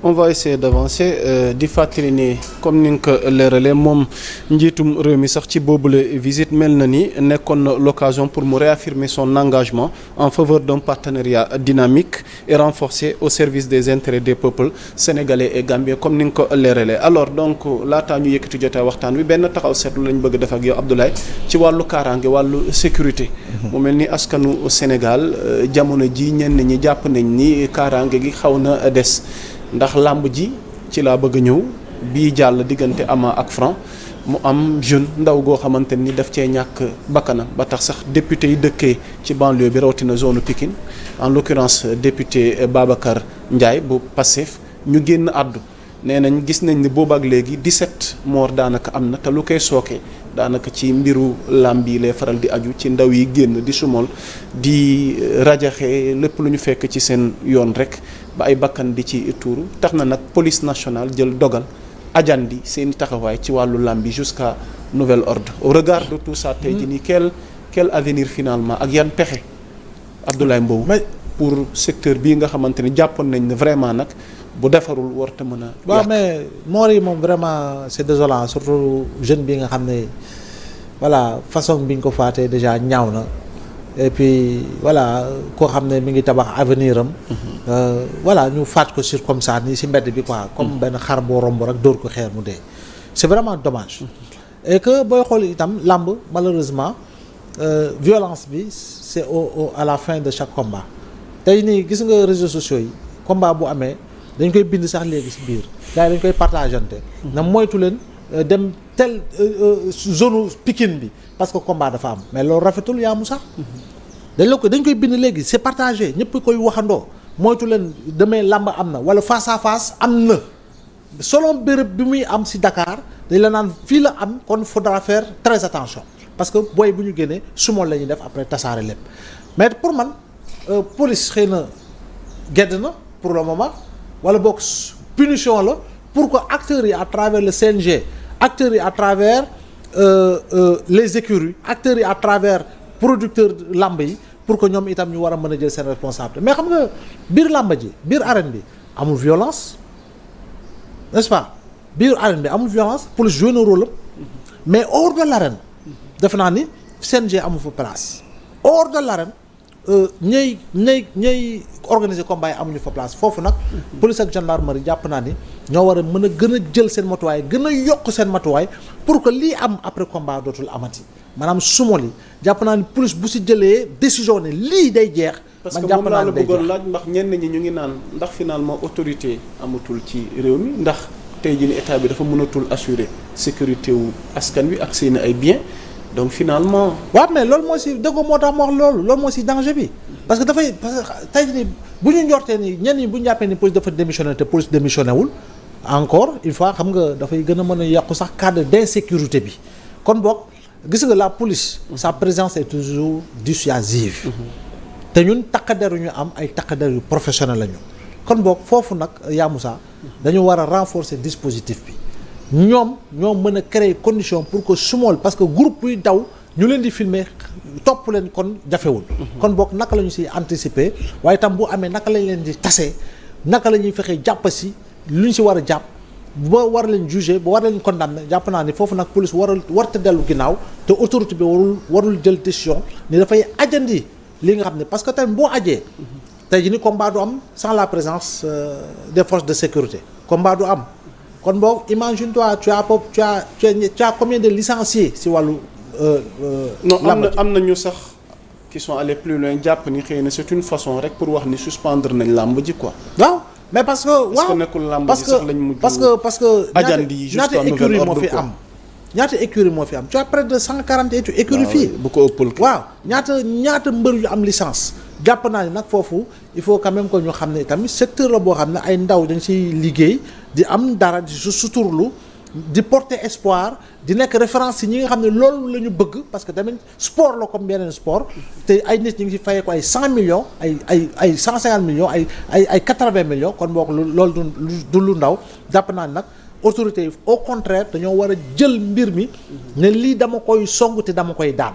on va essayer d'avancer di fàttali ni comme ni nga ko leeralee moom njiitum réew mi sax ci boobule visite mel na ni nekkoon na l'occasion pour mu réaffirmer son engagement en faveur d'un partenariat dynamique et renforcé au service des intérêts des peuples sénégalais et gambiens comme ni nga ko leeralee. Alors donc laataa ñu yëkkati jotee waxtaan wi benn taxaw seetlu lañ bëgg def ak yow Abdoulaye ci wàllu kaaraange wàllu sécurité. mu mel ni askanu Sénégal jamono ji ñenn ñi jàpp nañ ni kaaraange gi xaw na des. ndax làmb ji ci laa bëgg a ñëw bii jàll diggante Ama ak Franc mu am jeune ndaw goo xamante ni daf cee ñàkk bakkanam ba tax sax député yi dëkkee ci banlieue bi rawatina zone Pikine en l'occurrence député Babacar Ndiaye bu Pastef ñu génn àddu nee nañ gis nañ ni boobu ak léegi 17 morts daanaka am na te lu koy sookee daanaka ci mbiru làmb yi lay faral di aju ci ndaw yi génn di sumol di rajaxe lépp lu ñu fekk ci seen yoon rek ba ay bakkan di ci tuuru tax na nag police nationale jël dogal ajandi seen taxawaay ci wàllu làmb yi jusqu'à nouvel ordre au regard de tout ça tey jii nii quel avenir finalement ak yan pexe Abdoulaye Mbow pour secteur bii nga xamante ni jàppoon nañ ne vraiment nag bu defarul warta mën a waaw mais moor yi moom vraiment c'est désolant surtout jeune bi nga xam ne voilà façon bi ñu ko faatee déjà ñaaw na et puis voilà koo xam ne mi ngi tabax avenir am voilà ñu faat ko sur comme ça nii ci mbedd bi quoi comme benn xar boo romb rek dóor ko xeer mu dee c'est vraiment dommage et que booy xool itam làmb malheureusement violence bi c'est à la fin de chaque combat tey nii gis nga réseaux sociaux yi combat bu amee dañ koy bind sax léegi ci biir gars yi dañ koy partagante na moytu leen dem tel zone Pikine bi parce que combat dafa am mais loolu rafetul yaa Moussa dañ koy bind léegi c'est partagé ñëpp koy waxandoo moytu leen demee làmb am na wala face à face am na selon béréb bi muy am ci Dakar dañ la naan fii la am kon faudra faire très attention parce que booy bu ñu génnee sumol la ñuy def après tasaare lépp mais pour man police xëy na gedd na pour le moment wala boog punition la pour que acteurs yi à travers le CNG acteurs yi à travers les écuries acteurs yi à travers producteurs làmb yi pour que ñoom itam ñu war a mën a jël seen responsabilité mais xam nga biir làmb ji biir arène bi amul violence n'est-ce pas biir arène bi amul violence police joué na rôle mais hors de l'arène defe naa ni CNG amul fa place hors de l'arène ñay organiser combat yi amuñu fa place foofu nag police ak gendarmerie jàpp naa ni ñoo war a mën a gën a jël seen matuwaay gën a yokk seen matuwaay pour que lii am après combat dootul amati maanaam sumol yi jàpp naa ni police bu si jëlee décision ne lii day jeex. parce que moom laa la bëggoon laaj ndax ñenn ñi ñu ngi naan ndax finalement autorité amatul ci réew mi ndax tey jii ni état bi dafa mënatul assurer sécurité wu askan wi ak seen ay biens. donc finalement. waaw mais loolu moo si dëggoo moo tax ma wax loolu moo si danger bi parce que dafay parce que tey jii bu ñu njortee ni ñenn ñi bu ñu jàppee ni police dafa démissionné te police démissionné wul encore une fois xam nga dafay gën a mën a yàqu sax cadre d'insécurité bi kon boog gis nga la police. sa présence est toujours dissuasive. te ñun takk-der yu ñu am ay takk-der yu professionnel lañu. kon boog foofu nag yaa Moussa dañu war a renforcer dispositif bi. ñoom ñoo mën a créer condition pour que sumol parce que groupe buy daw ñu leen di filmer topp leen kon jafewul kon boog naka la ñu si anticiper waaye itam bu amee naka lañ leen di tasee naka la ñuy fexee jàpp si lu ñu si war a jàpp ba war leen juger ba war leen condamner jàpp naa ni foofu nag police warta dellu ginnaaw te autorité bi warul jël décision ni dafay ajandi li nga xam ne parce que tamit boo ajee tey jii ni combat du am sans la présence des forces de sécurité combat du am kon boog imagine toi tu as combien de licenciés si wàllu. non am na ñu sax qui sont allés plus loin jàpp ni xëy na c'est une façon rek pour wax ni suspendre nañ làmb ji quoi. waaw mais parce que. waaw parce que nekkul làmb ji sax lañ mujj. parce que ajandi jusqu'à nouvel ordre quoi ñaata écurie moo fi am tu as près de 140 écuries fii. bu ko ëppal. waaw ñaata mbër yu am licence. jàpp naa ni nag foofu il faut quand même que ñu xam ne tamit secteur la boo xam ne ay ndaw dañ ciy liggéey di am dara di suturlu di porter espoir di nekk référence ci ñi nga xam ne loolu la ñu bëgg parce que tamit sport la comme beneen sport te ay nit ñi ngi ci fayee ko ay 100 millions ay 150 millions ay 80 millions kon boo ko loolu du lu ndaw jàpp naa ni nag autorités yi au contraire dañoo war a jël mbir mi ne lii dama koy song te dama koy daan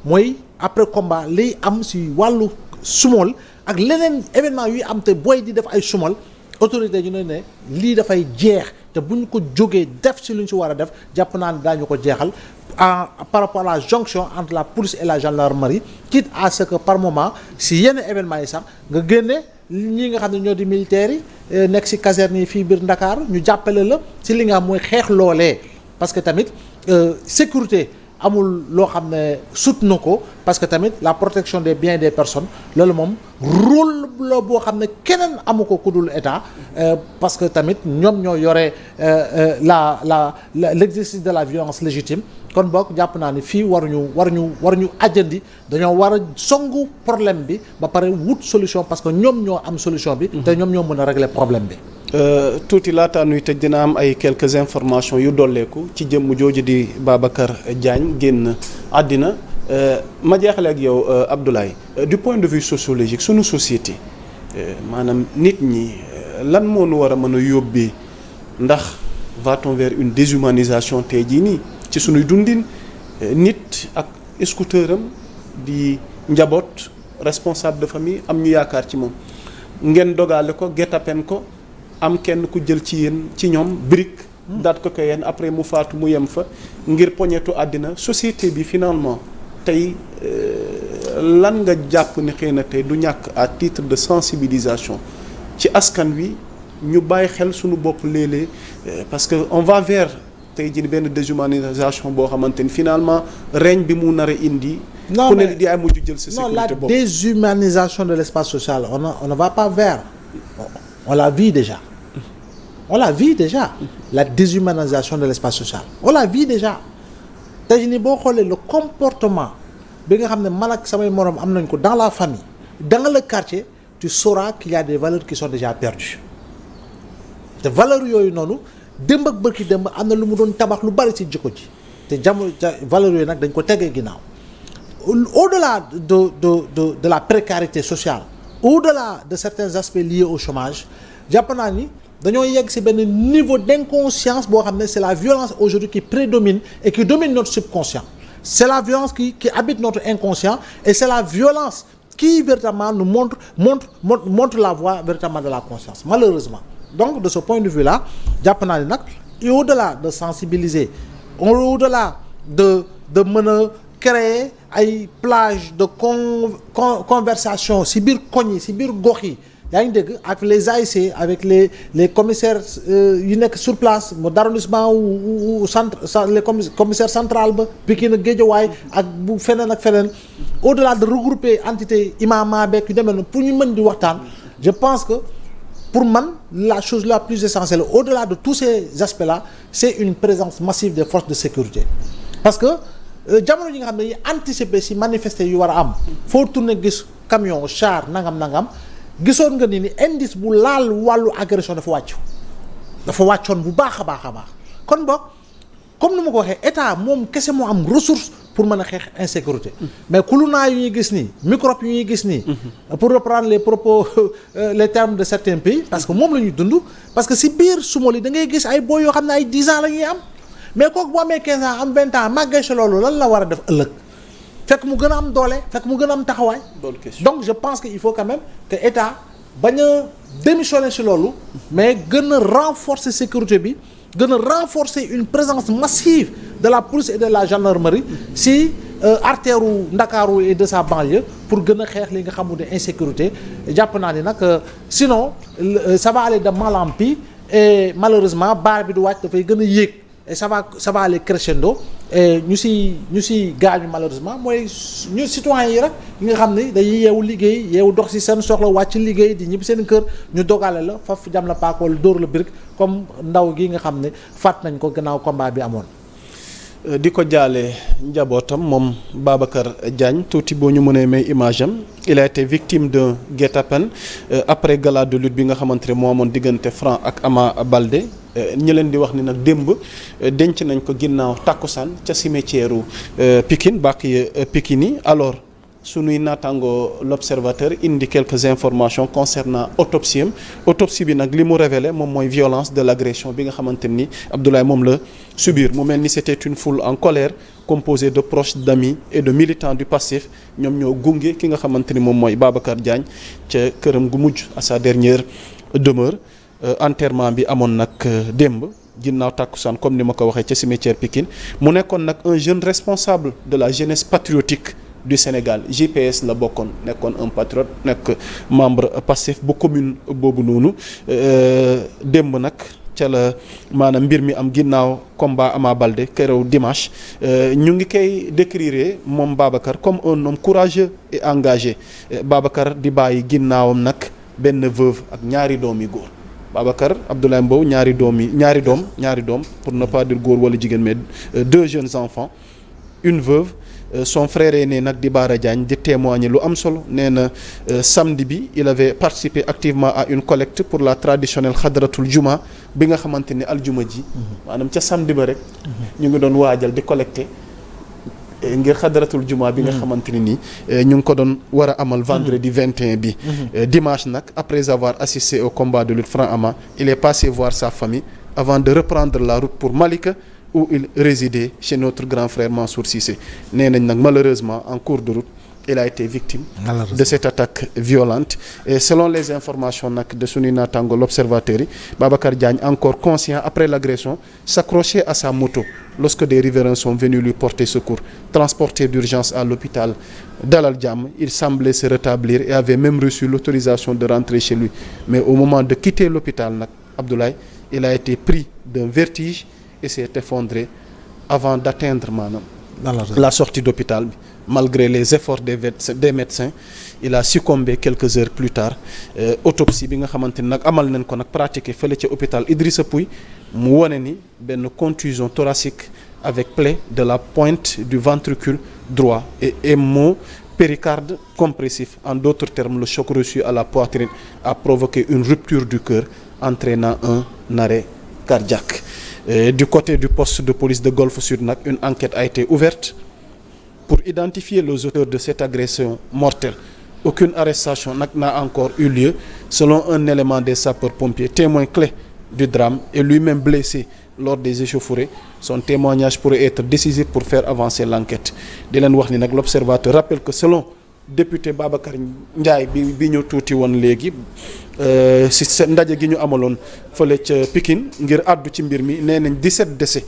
mooy après combat liy am ci wàllu sumol ak leneen événement yuy am te booy di def ay sumol autorité ñu ne lii dafay jeex te bu ñu ko jógee def ci lu ñu ci war a def jàpp naa ne daañu ko jeexal par rapport à la jonction entre la police et la gendarmerie quitte à ce que par moment si yenn événements yi sax nga génne ñi nga xam ne ñoo di militaires yi nekk ci caserne yi fii biir Ndakaaru ñu jàppale la ci li nga xam mooy xeex loolee parce que tamit sécurité amul loo xam ne sut na ko parce que tamit la protection des biens des personnes loolu moom rôle la boo xam ne keneen amu ko ku dul état parce que tamit ñoom ñoo yore l'exercice de la violence légitime kon boog jàpp naa ni fii waruñu àjjandi dañoo war a songu problème bi ba pare wut solution parce que ñoom ñoo am solution bi te ñoom ñoo mën a régler problème bi tuuti laataa nuy tëj dina am ay quelques informations yu dolleeku ci jëmm jooju di Babacar Diagne génn àddina ma jeexale ak yow Abdoulaye du point de vue sociologique sunu société maanaam nit ñi lan moo nu war a mën a yóbbee ndax va-t-on vers une déshumanisation tey jii nii ci sunuy dundin nit ak scooter am di njaboot responsable de famille am ñu yaakaar ci moom ngeen dogale ko guet-apens ko am kenn ku jël ci yéen ci ñoom brique daat ko yéen après mu faatu mu yem fa ngir poñetu àddina société bi finalement tey lan nga jàpp ni xëy na tey du ñàkk à titre de sensibilisation ci askan wi ñu bàyyi xel suñu bopp léeg-léeg parce que on va vers tey jii benn déshumanisation boo xamante ni finalement règne bi mu nar a indi. non ku ne di ay mujj jël sa sécurité bopp. non la déshumanisation de l'espace social on ne va pas vers on la vit déjà. On la vit déjà la déshumanisation de l'espace social on la vit déjà tey jii boo xoolee le comportement bi nga xam ne man ak samay morom am nañ ko dans la famille dans le quartier tu sauras qu'il y a des valeurs qui sont déjà perdues te valeurs yooyu noonu démb ak bërki démb am na lu mu doon tabax lu bari ci jikko ji te jamono valeurs yooyu nag dañ ko tegee ginnaaw au-delà de la précarité sociale au-delà de certains aspects liés au chômage jàpp naa ni dañoo yegg ci benn niveau d'inconscience boo xam ne c'est la violence aujourd'hui qui prédomine et qui domine notre subconscient c'est la violence qui habite notre inconscient et c'est la violence qui véritablement nous montre la voie véritablement de la conscience malheureusement donc de ce point de vue là jàpp naa ni nag au-delà de sensibiliser au-delà de mën a créer ay plage de conversation ci biir koñ yi ci biir gox yi yaa ngi dégg ak les AIC avec les commissaires yu nekk sur place mu d'arrondissement ou centre les commissaires central ba Pikine ak Guédiawaye ak bu feneen ak feneen au-delà de regrouper entité imama beeg yu demee noonu pour ñu mën di waxtaan je pense que pour man la chose la plus essentielle au-delà de tous ces aspects-là c'est une présence massive des forces de sécurité parce que jamono ji nga xam ne dañuy anticiper ci manifester yu war a am foo tourner gis camion char nangam gisoon nga ni indice bu laal wàllu agression dafa wàccoon bu baax a baax kon boog comme ni ma ko waxee état moom kese moo am ressource pour mën a xeex insécurité mais kulunaa yu ñuy gis nii microbe yu ñuy gis nii pour reprendre les propos les termes de certains pays parce que moom la ñuy dund parce que ci biir Somalie da ngay gis ay boy yoo xam ne ay 10 ans la ñuy am mais kooku bu amee 15 ans am 20 ans màggee si loolu lan la war a def ëllëg fekk mu gën a am doole fekk mu gën a am taxawaay donc je pense que il faut quand même que état bañ a démissionner si loolu mais gën a renforcer sécurité bi gën a renforcer une présence massive de la police et de la gendarmerie si artère u Ndakaaru et de sa banlieue pour gën a xeex li nga xam ne insécurité jàpp naa ni nag sinon ça va aller de mal en pis et malheureusement barre bi du wàcc dafay gën a yéeg et ça va aller crescendo et ñu si gaañu malheureusement mooy ñu citoyens yi rek yi nga xam ne dañuy yeewu liggéey yeewu dox si seen soxla wàcc liggéey di ñibbi seen kër ñu dogale la faf jam la paak wala dóor la birig comme ndaw gi nga xam ne faat nañ ko gannaaw combat bi amoon. di ko jaale njabootam moom Babacar Diagne tuuti boo ñu mënee may image am il a été victime d'un guet-apens après gala de lutte bi nga xamante ne moo amoon diggante Franc ak Ama Baldé ñi leen di wax ni nag démb denc nañ ko ginnaaw takkusaan ca cimetière Pikine bàq yi Pikine yi alors sunuy naataango l'observateur indi quelques informations concernant autopsie bi nag li mu révélé moom mooy violence de l'agression bi nga xamante ni Abdoulaye moom la subir mu mel ni c'était une foule en colère composée de proches d'amis et de militants du Pastef ñoom ñoo gunge ki nga xamante ni moom mooy Babacar Diagne ca këram gu mujj à sa dernière demeure enterrement bi amoon nag démb ginnaaw tàkkusaan comme ni ma ko waxee ca cimetière Pikine mu nekkoon nag un jeune responsable de la jeunesse patriotique du Sénégal JPS la bokkoon nekkoon un patriote nekk membre Pastef bu commune boobu noonu démb nag ca la maanaam mbir mi am ginnaaw combat Ama Baldé keroog dimanche ñu ngi koy décrire moom Babacar comme un homme courageux et engagé Babacar di bàyyi ginnaawam nag benn veuve ak ñaari doom yi góor Babacar Abdoulaye Mbow ñaari doom pour ne pas dire góor wala jigéen mais 2 jeunes enfants une veuve son frère aîné nag di Bara Diagne di témoigner lu am solo nee na samedi bi il avait participé activement à une collecte pour la traditionnelle xadratul juma bi nga xamante ni aljuma ji maanaam ca samedi ba rek ñu ngi doon waajal di collecter ngir xadratul juma bi nga xamante ni nii ñu ngi ko doon war a amal vendredi 21 bi dimanche nag après avoir assisté au combat de lutte franc ama il est passé voir sa famille avant de reprendre la route pour Malika où il résidait chez notre grand frère Mansour Cissé nee nañ nag malheureusement en cours de route il a été victime de cette attaque violente et selon les informations nag de suñu naataango l'observateur yi Babacar Diagne encore conscient après l'agression s'accrochait à sa moto lorsque des riverains sont venus lui porter secours transporté d'urgence à l'hôpital Dalal Jamm il semblait se rétablir et avait même reçu l'autorisation de rentrer chez lui mais au moment de quitter l'hôpital nag Abdoulaye il a été pris d'un vertige et s'est effondré avant d'atteindre maanaam la sortie d'hôpital bi malgré les efforts des médecins il a succombé quelques heures plus tard autopsie bi nga xamante ni nag amal nañ ko nag pratiqué fële ca hôpital Idrissa Pouye mu wone ni benn contusion thoracique avec plaie de la pointe du ventricule droit et émoi péricarde compressif en d'autres termes le choc reçu à la poitrine a provoqué une rupture du cœur entraînant un arrêt cardiaque. Du côté du poste de police de Golfe Sud nag une enquête a été ouverte pour identifier les auteurs de cette agression mortelle. Aucune arrestation nag n'a encore eu lieu selon un élément des sapeurs-pompiers témoin clé du drame et lui-même blessé lors des échauffourées. Son témoignage pourrait être décisif pour faire avancer l'enquête. Di leen wax ni nag l'observateur rappelle que selon député Babacar Ndiaye bi ñu tuuti woon léegi si ndaje gi ñu amaloon fële ca Pikine ngir àddu ci mbir mi nee nañ 17 décès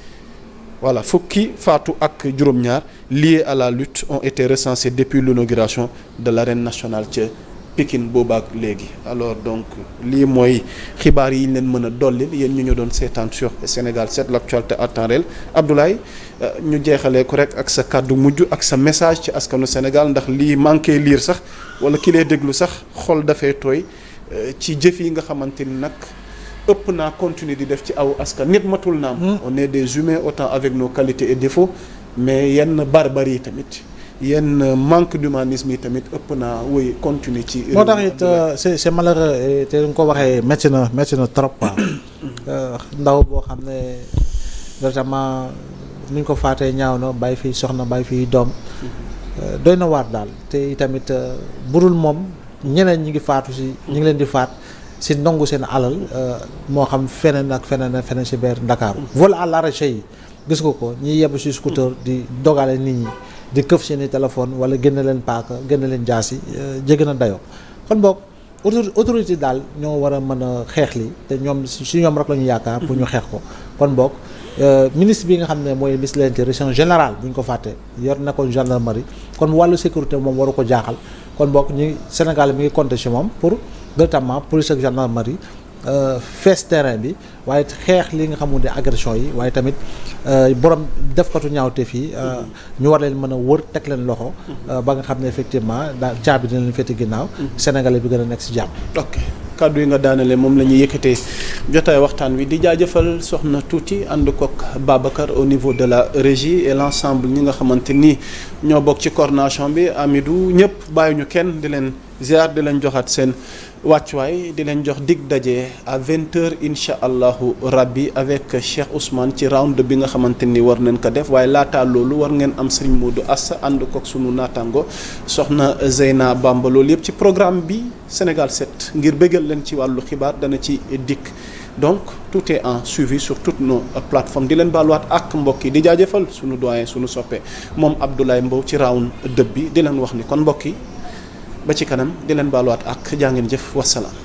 voilà fukki faatu ak juróom-ñaar liés à la lutte ont été recensés depuis l'inauguration de l'arène nationale ca Pikine boobaak léegi alors donc lii mooy xibaar yi ñu leen mën a dolli yéen ñu doon seetaan sur Sénégal 7 l'actualité à temps réel Abdoulaye ñu jeexalee ko rek ak sa kàddu mujj ak sa message ci askanu Sénégal ndax lii manqué lire sax wala ki lay déglu sax xol dafay tooy ci jëf yi nga xamante ni nag ëpp naa continuer di def ci aw askan nit matul naam on est des humains autant avec nos qualités et défauts mais yenn barbarie yi tamit yenn manque d'humanisme yi tamit ëpp naa woy continuer ci moo tax it c'est malheureux te nga ko waxee métti na trop quoi ndaw boo xam ne notamment ni ñu ko faatee ñaaw na bàyyi fii soxna bàyyi fii doom doy na waar daal te tamit burul moom ñeneen ñi ngi faatu si ñi ngi leen di faat si ndongu seen alal moo xam feneen ak feneen si biir Ndakaaru vol à l'arraché yi gis nga ko ñiy yebb si scooter di dogale nit ñi di këf seeni téléphone wala génn leen paaka génn leen jaasi jégg na dayoo kon boog autorité daal ñoo war a mën a xeex li te ñoom si ñoom rek la ñu yaakaar pour ñu xeex ko kon boog ministre bi nga xam ne mooy ministre de l'intérieur général bu ñu ko fàtte yor na ko gendarmerie kon wàllu sécurité moom waru ko jaaxal kon boog ñi Sénégal mi ngi compter ci moom pour notamment police ak gendarmerie fees terrain bi waaye xeex li nga xamul ne agression yi waaye tamit borom defkatu ñaawteef yi ñu war leen mën a wër teg leen loxo ba nga xam ne effectivement daal caabi dina leen féete ginnaaw sénégalais bi gën a nekk ci jàmm. ok kàddu yi nga daanale moom la ñuy yëkkatee jotaay waxtaan wi di jaajëfal soxna tuuti ànd kook Babacar au niveau de la régie et l'ensemble ñi nga xamante ni ñoo bokk ci coordination bi Amidou ñëpp bàyyi ñu kenn di leen ziar di leen joxaat seen wàccuwaay di leen jox dig daje à 20h incha allahu rabbi avec Cheikh Ousmane ci round bi nga xamante ni war nañ ko def waaye laataa loolu war ngeen am Serigne Modou Assa ànd kook sunu naataango soxna Zeyna Bamba loolu yëpp ci programme bi Sénégal 7 ngir bëggal leen ci wàllu xibaar dana ci dikk donc tout est en suivi sur toutes nos plateformes di leen baaluwaat ak mbokk yi di jaajëfal sunu doyen sunu soppe moom Abdoulaye Mbow ci round dëb bi di leen wax ni kon mbokk yi ba ci kanam di leen baaluwaat ak jaa ngeen jëf wasalaam